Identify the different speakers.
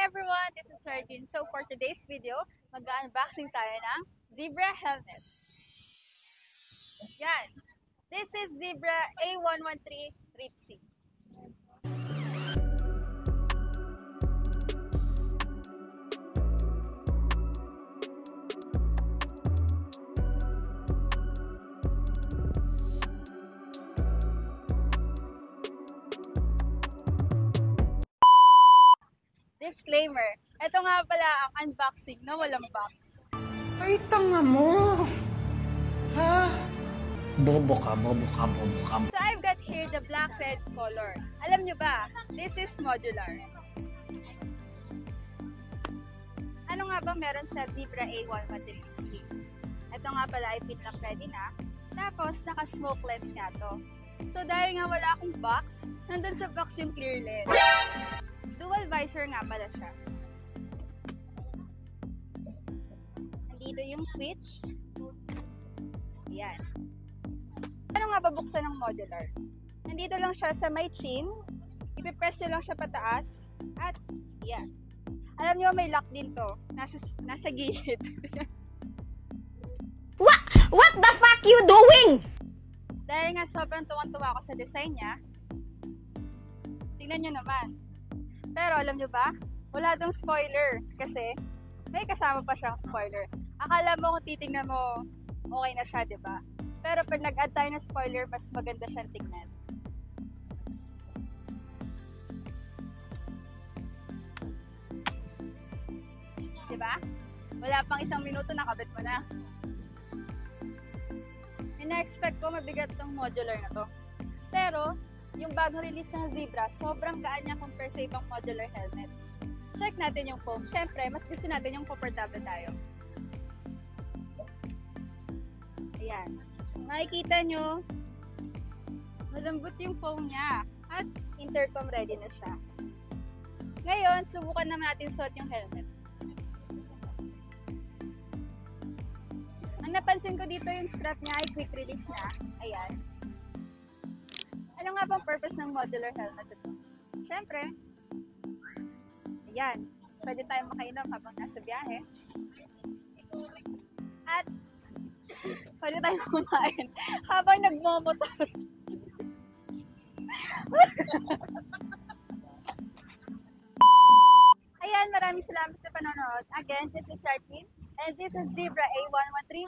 Speaker 1: everyone! This is Sardine. So for today's video, mag-unboxing tayo ng Zebra helmet. Yan! This is Zebra A113 Ritzy. Disclaimer, ito nga pala ang unboxing na walang box.
Speaker 2: Ay, tanga mo! Ha? Bobo ka.
Speaker 1: So I've got here the black-red color. Alam nyo ba, this is modular. Ano nga ba meron sa Zebra A113C? Ito nga pala ay pinlock ready na. Tapos naka-smokeless nga to. So dahil nga wala akong box, nandun sa box yung clear lens. Dual visor nga pala siya. Nandito yung switch. Ayan. Ano nga babuksan ng modular? Nandito lang siya sa may chin. Ipipress nyo lang siya pataas. At yan. Alam nyo may lock din to. Nasa gilid.
Speaker 3: What the fuck you doing?
Speaker 1: Dahil nga sobrang tuwang-tuwa ako sa design niya. Tingnan nyo naman. Pero alam nyo ba? Wala tong spoiler. Kasi may kasama pa siyang spoiler. Akala mo kung titingnan mo, okay na siya, diba? Pero pag nag-add tayo ng spoiler, mas maganda siyang tingnan. Diba? Wala pang 1 minuto, nakabit mo na. Na-expect ko mabigat tong modular na to. Pero, yung bagong release ng Zebra, sobrang gaan niya compare sa ibang modular helmets. Check natin yung foam. Siyempre, mas gusto natin yung comfortable tayo. Ayan. Makikita nyo, malambot yung foam niya. At intercom ready na siya. Ngayon, subukan naman natin suot yung helmet. Ang napansin ko dito yung strap niya ay quick release na. Ayan. Ano nga bang purpose ng modular helmet ito? Siyempre, ayan, pwede tayong makainom habang nasa biyahe. At, pwede tayong kumain habang nagmomotor. Ayan, maraming salamat sa panonood. Again, this is Sardine, and this is Zebra A113